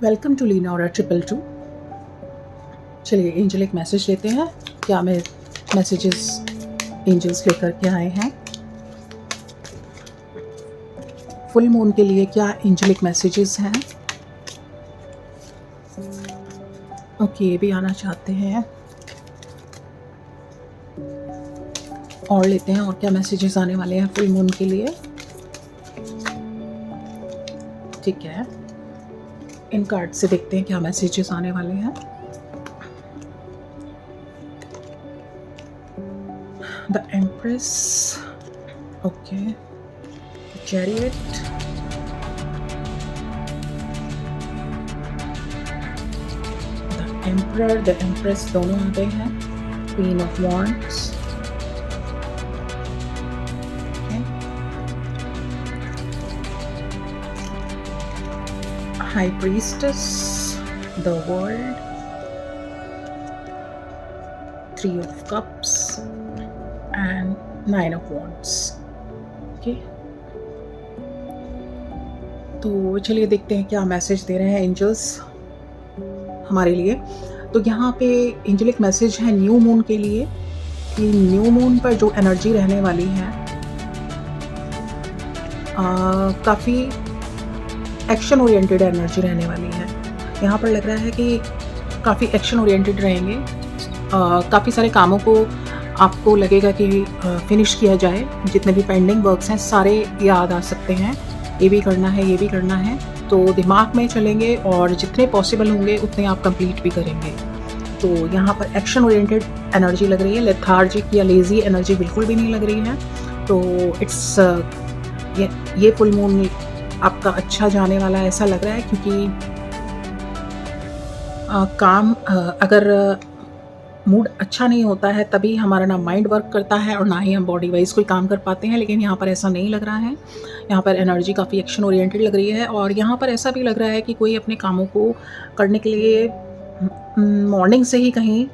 Welcome to लीनोरा 222। चलिए angel एक message लेते हैं। क्या मैं मैसेजेस एंजल्स लेकर के आए हैं फुल मून के लिए? क्या एंजलिक मैसेजेस हैं? ओके, ये भी आना चाहते हैं। और लेते हैं और क्या मैसेजेस आने वाले हैं फुल मून के लिए। ठीक है, इन कार्ड से देखते हैं क्या मैसेजेस आने वाले हैं। The empress, okay, chariot, the emperor, the empress दोनों आ गए हैं। Queen of wands, High Priestess, the World, Three of Cups and Nine of Wands. Okay. तो चलिए देखते हैं क्या मैसेज दे रहे हैं एंजल्स हमारे लिए। तो यहाँ पे एंजलिक मैसेज है न्यू मून के लिए कि न्यू मून पर जो एनर्जी रहने वाली है काफ़ी एक्शन ओरिएंटेड एनर्जी रहने वाली है। यहाँ पर लग रहा है कि काफ़ी एक्शन ओरिएंटेड रहेंगे। काफ़ी सारे कामों को आपको लगेगा कि फिनिश किया जाए। जितने भी पेंडिंग वर्क्स हैं सारे याद आ सकते हैं, ये भी करना है, ये भी करना है, तो दिमाग में चलेंगे और जितने पॉसिबल होंगे उतने आप कंप्लीट भी करेंगे। तो यहाँ पर एक्शन ओरिएंटेड एनर्जी लग रही है, लेथार्जिक या लेज़ी एनर्जी बिल्कुल भी नहीं लग रही है। तो इट्स ये फुल मून आपका अच्छा जाने वाला ऐसा लग रहा है, क्योंकि काम अगर मूड अच्छा नहीं होता है तभी हमारा ना माइंड वर्क करता है और ना ही हम बॉडी वाइज कोई काम कर पाते हैं। लेकिन यहाँ पर ऐसा नहीं लग रहा है। यहाँ पर एनर्जी काफ़ी एक्शन ओरिएंटेड लग रही है और यहाँ पर ऐसा भी लग रहा है कि कोई अपने कामों को करने के लिए मॉर्निंग से ही कहीं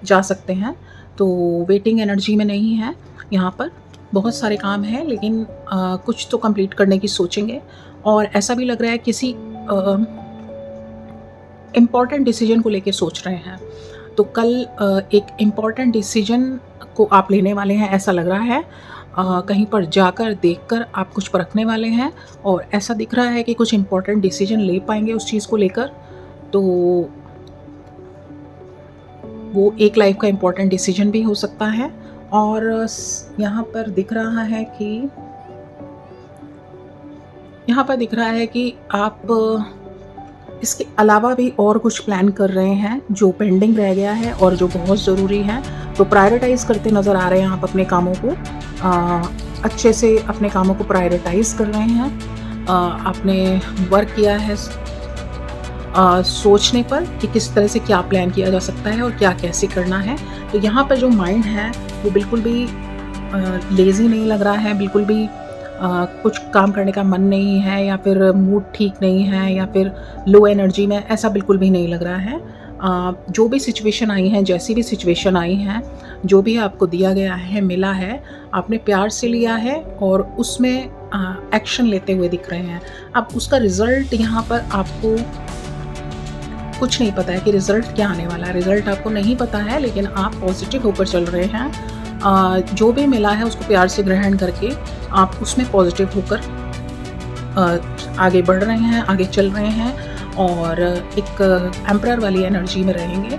जा सकते हैं। तो वेटिंग एनर्जी में नहीं है। यहाँ पर बहुत सारे काम हैं लेकिन कुछ तो कंप्लीट करने की सोचेंगे। और ऐसा भी लग रहा है किसी इम्पॉर्टेंट डिसीजन को लेके सोच रहे हैं। तो कल एक इम्पॉर्टेंट डिसीजन को आप लेने वाले हैं ऐसा लग रहा है। कहीं पर जाकर देखकर आप कुछ परखने वाले हैं और ऐसा दिख रहा है कि कुछ इम्पॉर्टेंट डिसीजन ले पाएंगे उस चीज़ को लेकर। तो वो एक लाइफ का इम्पॉर्टेंट डिसीजन भी हो सकता है। और यहाँ पर दिख रहा है कि आप इसके अलावा भी और कुछ प्लान कर रहे हैं जो पेंडिंग रह गया है और जो बहुत ज़रूरी है। तो प्रायोरिटाइज़ करते नज़र आ रहे हैं आप अपने कामों को। अच्छे से अपने कामों को प्रायोरिटाइज़ कर रहे हैं। आपने वर्क किया है सोचने पर कि किस तरह से क्या प्लान किया जा सकता है और क्या कैसे करना है। तो यहाँ पर जो माइंड है वो बिल्कुल भी लेज़ी नहीं लग रहा है, बिल्कुल भी कुछ काम करने का मन नहीं है या फिर मूड ठीक नहीं है या फिर लो एनर्जी में, ऐसा बिल्कुल भी नहीं लग रहा है। जो भी सिचुएशन आई हैं, जैसी भी सिचुएशन आई हैं, जो भी आपको दिया गया है, मिला है, आपने प्यार से लिया है और उसमें एक्शन लेते हुए दिख रहे हैं। अब उसका रिज़ल्ट यहाँ पर आपको कुछ नहीं पता है कि रिज़ल्ट क्या आने वाला है। रिज़ल्ट आपको नहीं पता है लेकिन आप पॉजिटिव होकर चल रहे हैं। जो भी मिला है उसको प्यार से ग्रहण करके आप उसमें पॉजिटिव होकर आगे बढ़ रहे हैं, आगे चल रहे हैं और एक एम्परर वाली एनर्जी में रहेंगे।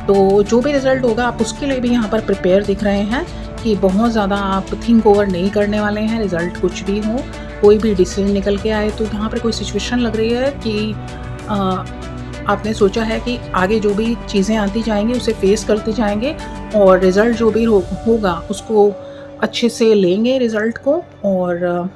तो जो भी रिज़ल्ट होगा आप उसके लिए भी यहाँ पर प्रिपेयर दिख रहे हैं कि बहुत ज़्यादा आप थिंक ओवर नहीं करने वाले हैं। रिज़ल्ट कुछ भी हो, कोई भी डिसीजन निकल के आए, तो यहाँ पर कोई सिचुएशन लग रही है कि आपने सोचा है कि आगे जो भी चीज़ें आती जाएंगी उसे फेस करते जाएंगे और रिज़ल्ट जो भी होगा उसको अच्छे से लेंगे रिज़ल्ट को। और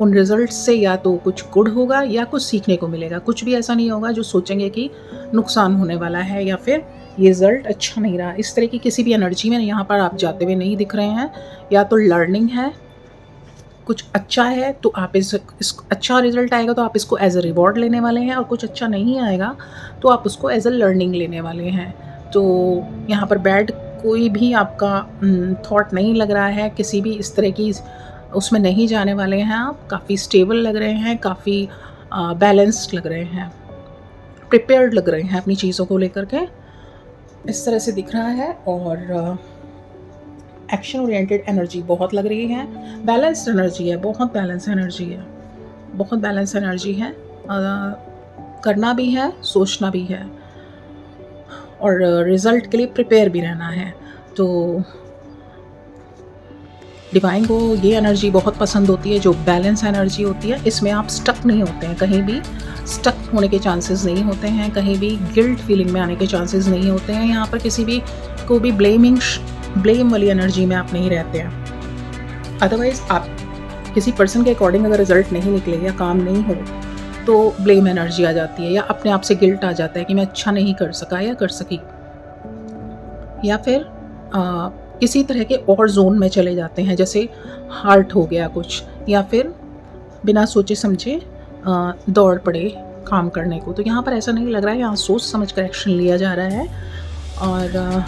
उन रिज़ल्ट से या तो कुछ गुड होगा या कुछ सीखने को मिलेगा। कुछ भी ऐसा नहीं होगा जो सोचेंगे कि नुकसान होने वाला है या फिर ये रिज़ल्ट अच्छा नहीं रहा। इस तरह की किसी भी एनर्जी में यहाँ पर आप जाते हुए नहीं दिख रहे हैं। या तो लर्निंग है, कुछ अच्छा है तो आप इस अच्छा रिज़ल्ट आएगा तो आप इसको एज अ रिवॉर्ड लेने वाले हैं, और कुछ अच्छा नहीं आएगा तो आप उसको एज अ लर्निंग लेने वाले हैं। तो यहाँ पर बैड कोई भी आपका थॉट नहीं लग रहा है। किसी भी इस तरह की उसमें नहीं जाने वाले हैं आप। काफ़ी स्टेबल लग रहे हैं, काफ़ी बैलेंस्ड लग रहे हैं, प्रिपेयर्ड लग रहे हैं अपनी चीज़ों को लेकर के, इस तरह से दिख रहा है। और एक्शन ओरिएंटेड एनर्जी बहुत लग रही है, बैलेंस्ड एनर्जी है, बहुत बैलेंस एनर्जी है, बहुत बैलेंस एनर्जी है। करना भी है, सोचना भी है, और रिज़ल्ट के लिए प्रिपेयर भी रहना है। तो डिवाइन को ये एनर्जी बहुत पसंद होती है, जो बैलेंस एनर्जी होती है। इसमें आप स्टक नहीं होते हैं, कहीं भी स्टक होने के चांसेस नहीं होते हैं, कहीं भी गिल्ट फीलिंग में आने के चांसेस नहीं होते हैं। यहाँ पर किसी भी को भी ब्लेम वाली एनर्जी में आप नहीं रहते हैं। अदरवाइज़ आप किसी पर्सन के अकॉर्डिंग अगर रिजल्ट नहीं निकले या काम नहीं हो तो ब्लेम एनर्जी आ जाती है, या अपने आप से गिल्ट आ जाता है कि मैं अच्छा नहीं कर सका या कर सकी, या फिर किसी तरह के और जोन में चले जाते हैं, जैसे हार्ट हो गया कुछ, या फिर बिना सोचे समझे दौड़ पड़े काम करने को। तो यहाँ पर ऐसा नहीं लग रहा है, यहाँ सोच समझ कर एक्शन लिया जा रहा है, और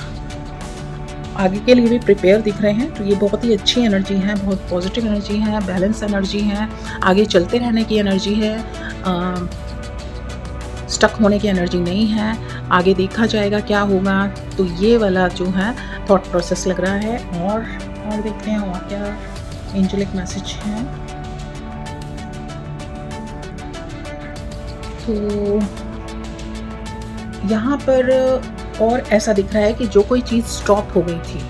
आगे के लिए भी प्रिपेयर दिख रहे हैं। तो ये बहुत ही अच्छी एनर्जी है, बहुत पॉजिटिव एनर्जी है, बैलेंस एनर्जी है, आगे चलते रहने की एनर्जी है, स्टक होने की एनर्जी नहीं है। आगे देखा जाएगा क्या होगा। तो ये वाला जो है थॉट प्रोसेस लग रहा है। और देखते हैं और क्या एंजेलिक मैसेज है। तो यहाँ पर और ऐसा दिख रहा है कि जो कोई चीज़ स्टॉप हो गई थी,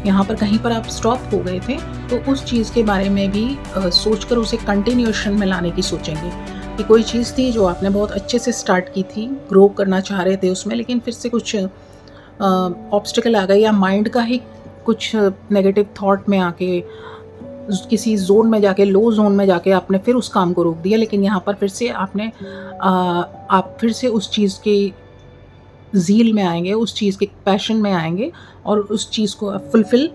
यहाँ पर कहीं पर आप स्टॉप हो गए थे, तो उस चीज़ के बारे में भी सोचकर उसे कंटिन्यूएशन में लाने की सोचेंगे कि कोई चीज़ थी जो आपने बहुत अच्छे से स्टार्ट की थी, ग्रो करना चाह रहे थे उसमें, लेकिन फिर से कुछ ऑब्स्टिकल आ गए, या माइंड का ही कुछ नेगेटिव थॉट में आके किसी जोन में जाके, लो जोन में जाके आपने फिर उस काम को रोक दिया। लेकिन यहाँ पर फिर से आप फिर से उस चीज़ के ज़ील में आएंगे, उस चीज़ के पैशन में आएंगे, और उस चीज़ को आप फुलफ़िल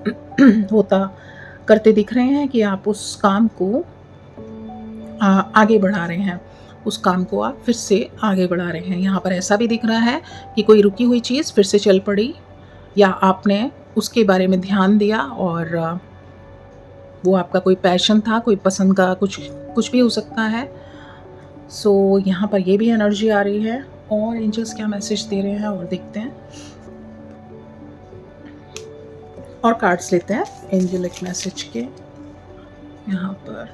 होता करते दिख रहे हैं कि आप उस काम को आगे बढ़ा रहे हैं, उस काम को आप फिर से आगे बढ़ा रहे हैं। यहाँ पर ऐसा भी दिख रहा है कि कोई रुकी हुई चीज़ फिर से चल पड़ी, या आपने उसके बारे में ध्यान दिया, और वो आपका कोई पैशन था, कोई पसंद का कुछ भी हो सकता है। सो यहाँ पर ये भी एनर्जी आ रही है। और एंजल्स क्या मैसेज दे रहे हैं और देखते हैं, और कार्ड्स लेते हैं एंजेलिक मैसेज के यहाँ पर,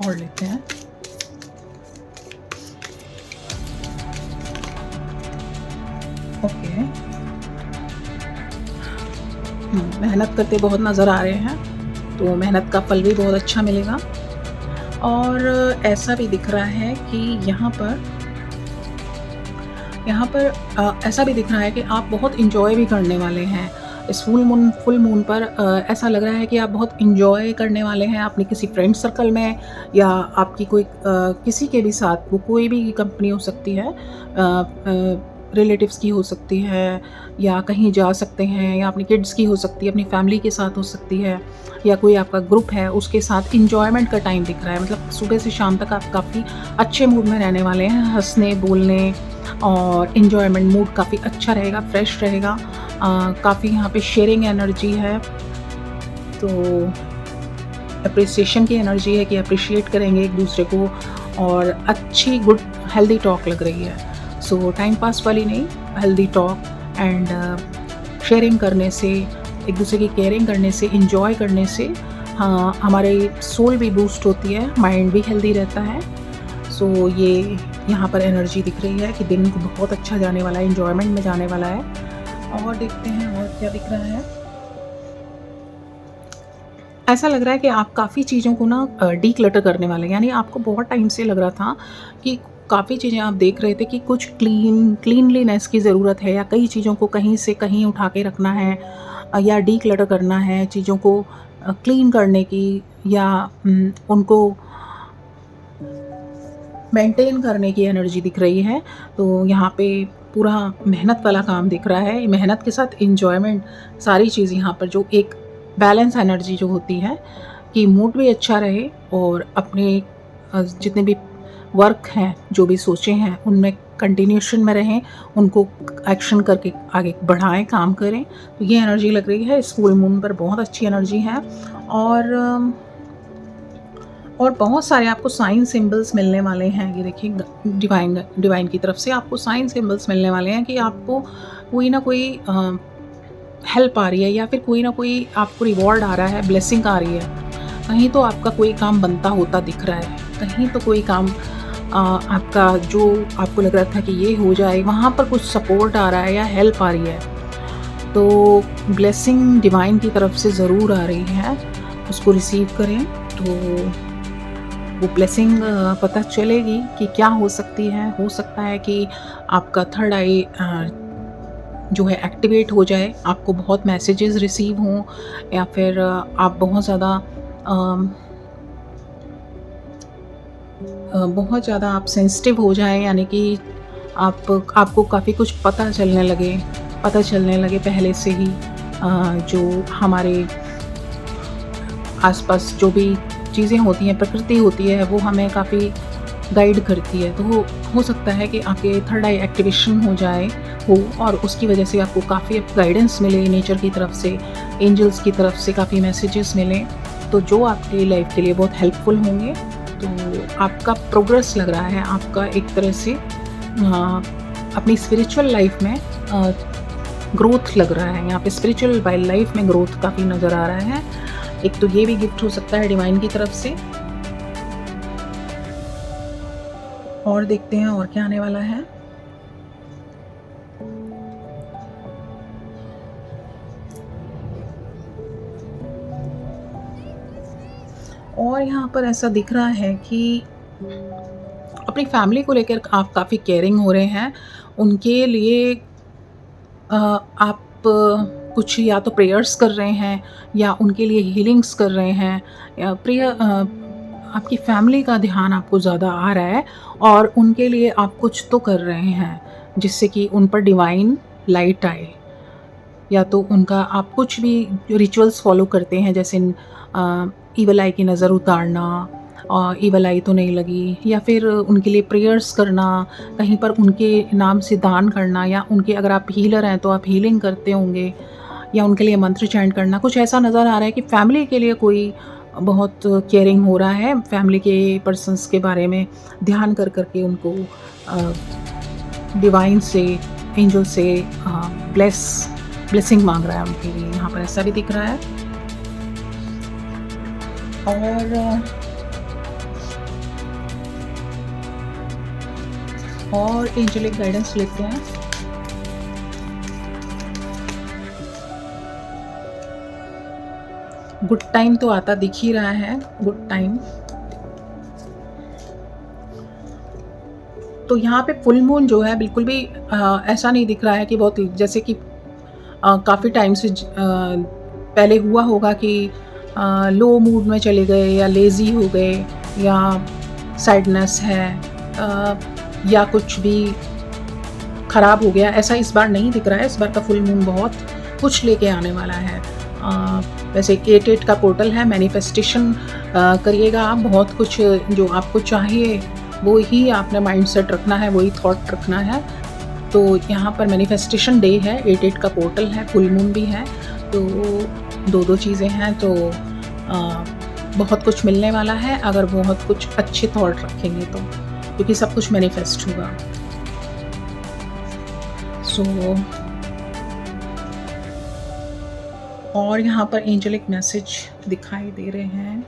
और लेते हैं। ओके, मेहनत करते बहुत नज़र आ रहे हैं, तो मेहनत का फल भी बहुत अच्छा मिलेगा। और ऐसा भी दिख रहा है कि यहाँ पर ऐसा भी दिख रहा है कि आप बहुत इंजॉय भी करने वाले हैं इस फुल मून पर। ऐसा लग रहा है कि आप बहुत इंजॉय करने वाले हैं अपने किसी फ्रेंड सर्कल में, या आपकी कोई किसी के भी साथ, वो कोई भी कंपनी हो सकती है, रिलेटिव्स की हो सकती है, या कहीं जा सकते हैं, या अपनी किड्स की हो सकती है, अपनी फैमिली के साथ हो सकती है, या कोई आपका ग्रुप है उसके साथ इंजॉयमेंट का टाइम दिख रहा है। मतलब सुबह से शाम तक आप काफ़ी अच्छे मूड में रहने वाले हैं, हंसने बोलने और इंजॉयमेंट, मूड काफ़ी अच्छा रहेगा, फ्रेश रहेगा। काफ़ी यहाँ पे शेयरिंग एनर्जी है, तो अप्रिसिएशन की एनर्जी है कि अप्रिशिएट करेंगे एक दूसरे को, और अच्छी गुड हेल्दी टॉक लग रही है। सो टाइम पास वाली नहीं, हेल्दी टॉक एंड शेयरिंग करने से, एक दूसरे की केयरिंग करने से, इंजॉय करने से हाँ हमारे सोल भी बूस्ट होती है, माइंड भी हेल्दी रहता है। सो ये यहाँ पर एनर्जी दिख रही है कि दिन को बहुत अच्छा जाने वाला है, इंजॉयमेंट में जाने वाला है। और देखते हैं और क्या दिख रहा है। ऐसा लग रहा है कि आप काफ़ी चीज़ों को ना डीक्लटर करने वाले हैं, यानी आपको बहुत टाइम से लग रहा था कि काफ़ी चीज़ें आप देख रहे थे कि कुछ क्लीनलीनेस की ज़रूरत है, या कई चीज़ों को कहीं से कहीं उठा के रखना है, या डीक्लटर करना है, चीज़ों को क्लीन करने की, या उनको मेंटेन करने की एनर्जी दिख रही है। तो यहाँ पे पूरा मेहनत वाला काम दिख रहा है, मेहनत के साथ एन्जॉयमेंट, सारी चीज़ यहाँ पर जो एक बैलेंस एनर्जी जो होती है कि मूड भी अच्छा रहे, और अपने जितने भी वर्क हैं, जो भी सोचे हैं उनमें कंटिन्यूएशन में रहें, उनको एक्शन करके आगे बढ़ाएं, काम करें। तो ये एनर्जी लग रही है इस फुल मून पर, बहुत अच्छी एनर्जी है। और बहुत सारे आपको साइन सिंबल्स मिलने वाले हैं। ये देखिए डिवाइन की तरफ से आपको साइन सिंबल्स मिलने वाले हैं कि आपको कोई ना कोई हेल्प आ रही है, या फिर कोई ना कोई आपको रिवॉर्ड आ रहा है, ब्लेसिंग आ रही है। कहीं तो आपका कोई काम बनता होता दिख रहा है, कहीं तो कोई काम आपका जो आपको लग रहा था कि ये हो जाए, वहाँ पर कुछ सपोर्ट आ रहा है या हेल्प आ रही है। तो ब्लेसिंग डिवाइन की तरफ से ज़रूर आ रही है, उसको रिसीव करें तो वो ब्लेसिंग पता चलेगी कि क्या हो सकती है। हो सकता है कि आपका थर्ड आई जो है एक्टिवेट हो जाए, आपको बहुत मैसेजेस रिसीव हों, या फिर आप बहुत ज़्यादा आप सेंसिटिव हो जाएं, यानी कि आपको काफ़ी कुछ पता चलने लगे पहले से ही। जो हमारे आसपास जो भी चीज़ें होती हैं, प्रकृति होती है, वो हमें काफ़ी गाइड करती है। तो हो सकता है कि आपके थर्ड आई एक्टिवेशन हो और उसकी वजह से आपको काफ़ी गाइडेंस मिले नेचर की तरफ से, एंजल्स की तरफ से काफ़ी मैसेजेस मिलें, तो जो आपकी लाइफ के लिए बहुत हेल्पफुल होंगे। तो आपका प्रोग्रेस लग रहा है, आपका एक तरह से अपनी स्पिरिचुअल लाइफ में ग्रोथ लग रहा है। यहाँ पे स्पिरिचुअल लाइफ में ग्रोथ काफ़ी नज़र आ रहा है। एक तो ये भी गिफ्ट हो सकता है डिवाइन की तरफ से। और देखते हैं और क्या आने वाला है। और यहाँ पर ऐसा दिख रहा है कि अपनी फैमिली को लेकर आप काफ़ी केयरिंग हो रहे हैं। उनके लिए आप कुछ या तो प्रेयर्स कर रहे हैं, या उनके लिए हीलिंग्स कर रहे हैं, या आपकी फैमिली का ध्यान आपको ज़्यादा आ रहा है, और उनके लिए आप कुछ तो कर रहे हैं जिससे कि उन पर डिवाइन लाइट आए। या तो उनका आप कुछ भी रिचुअल्स फॉलो करते हैं, जैसे ईवल आई की नज़र उतारना, ईवल आई तो नहीं लगी, या फिर उनके लिए प्रेयर्स करना, कहीं पर उनके नाम से दान करना, या उनके अगर आप हीलर हैं तो आप हीलिंग करते होंगे, या उनके लिए मंत्र चैंट करना। कुछ ऐसा नज़र आ रहा है कि फैमिली के लिए कोई बहुत केयरिंग हो रहा है, फैमिली के पर्सन्स के बारे में ध्यान कर करके उनको डिवाइन से, एंजल से ब्लेसिंग मांग रहा है उनके लिए। यहाँ पर ऐसा भी दिख रहा है। और एंजेलिक गाइडेंस लेते हैं। गुड टाइम तो आता दिख ही रहा है, गुड टाइम। तो यहाँ पे फुल मून जो है बिल्कुल भी ऐसा नहीं दिख रहा है कि बहुत, जैसे कि काफ़ी टाइम से पहले हुआ होगा कि लो मूड में चले गए, या लेज़ी हो गए, या सैडनेस है, या कुछ भी ख़राब हो गया, ऐसा इस बार नहीं दिख रहा है। इस बार का फुल मून बहुत कुछ लेके आने वाला है। वैसे 8 का पोर्टल है, मैनिफेस्टेशन करिएगा आप। बहुत कुछ जो आपको चाहिए वो ही आपने माइंड सेट रखना है, वही थॉट रखना है। तो यहाँ पर मैनिफेस्टेशन डे है, 8 का पोर्टल है, फुल मून भी है, तो दो चीज़ें हैं। तो बहुत कुछ मिलने वाला है अगर बहुत कुछ अच्छे थॉट रखेंगे तो, क्योंकि सब कुछ मैनिफेस्ट होगा। और यहाँ पर एंजेलिक मैसेज दिखाई दे रहे हैं।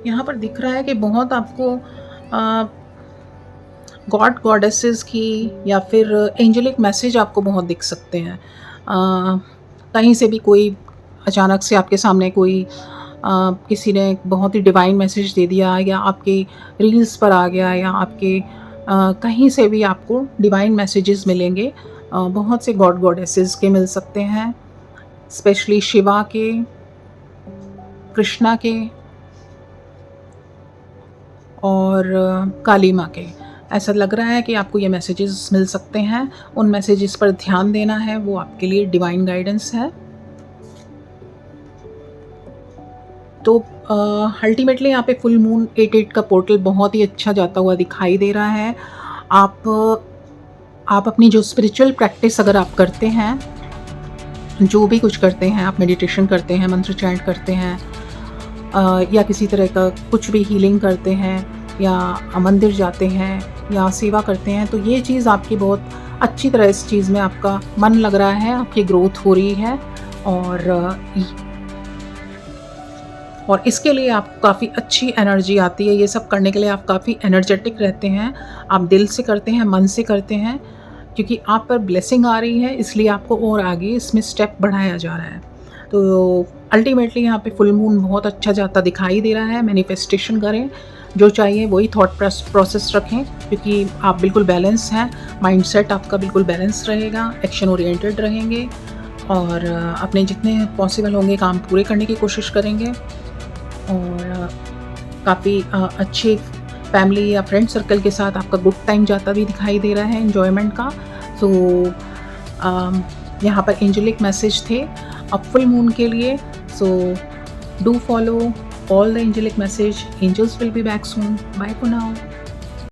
यहाँ पर दिख रहा है कि बहुत आपको गॉड गॉडेसेस की या फिर एंजेलिक मैसेज आपको बहुत दिख सकते हैं। कहीं से भी कोई अचानक से आपके सामने कोई किसी ने बहुत ही डिवाइन मैसेज दे दिया, या आपके रील्स पर आ गया, या आपके कहीं से भी आपको डिवाइन मैसेजेस मिलेंगे। बहुत से गॉड गॉडेसेस के मिल सकते हैं, स्पेशली शिवा के, कृष्णा के और काली माँ के। ऐसा लग रहा है कि आपको ये मैसेजेस मिल सकते हैं। उन मैसेजेस पर ध्यान देना है, वो आपके लिए डिवाइन गाइडेंस है। तो अल्टीमेटली यहाँ पे फुल मून 8-8 का पोर्टल बहुत ही अच्छा जाता हुआ दिखाई दे रहा है। आप अपनी जो स्पिरिचुअल प्रैक्टिस अगर आप करते हैं, जो भी कुछ करते हैं, आप मेडिटेशन करते हैं, मंत्र चैंट करते हैं, या किसी तरह का कुछ भी हीलिंग करते हैं, या मंदिर जाते हैं, या सेवा करते हैं, तो ये चीज़ आपकी बहुत अच्छी तरह, इस चीज़ में आपका मन लग रहा है, आपकी ग्रोथ हो रही है, और इसके लिए आपको काफ़ी अच्छी एनर्जी आती है। ये सब करने के लिए आप काफ़ी एनर्जेटिक रहते हैं। आप दिल से करते हैं, मन से करते हैं, क्योंकि आप पर ब्लेसिंग आ रही है, इसलिए आपको और आगे इसमें स्टेप बढ़ाया जा रहा है। तो अल्टीमेटली यहाँ पे फुल मून बहुत अच्छा जाता दिखाई दे रहा है। मैनिफेस्टेशन करें, जो चाहिए वही थॉट प्रोसेस रखें, क्योंकि आप बिल्कुल बैलेंस हैं, माइंडसेट आपका बिल्कुल बैलेंस रहेगा, एक्शन ओरिएंटेड रहेंगे, और अपने जितने पॉसिबल होंगे काम पूरे करने की कोशिश करेंगे, और काफ़ी अच्छे फैमिली या फ्रेंड सर्कल के साथ आपका गुड टाइम जाता भी दिखाई दे रहा है, एन्जॉयमेंट का। सो यहाँ पर एंजेलिक मैसेज थे अब फुल मून के लिए। So do follow all the angelic message. Angels will be back soon. Bye for now.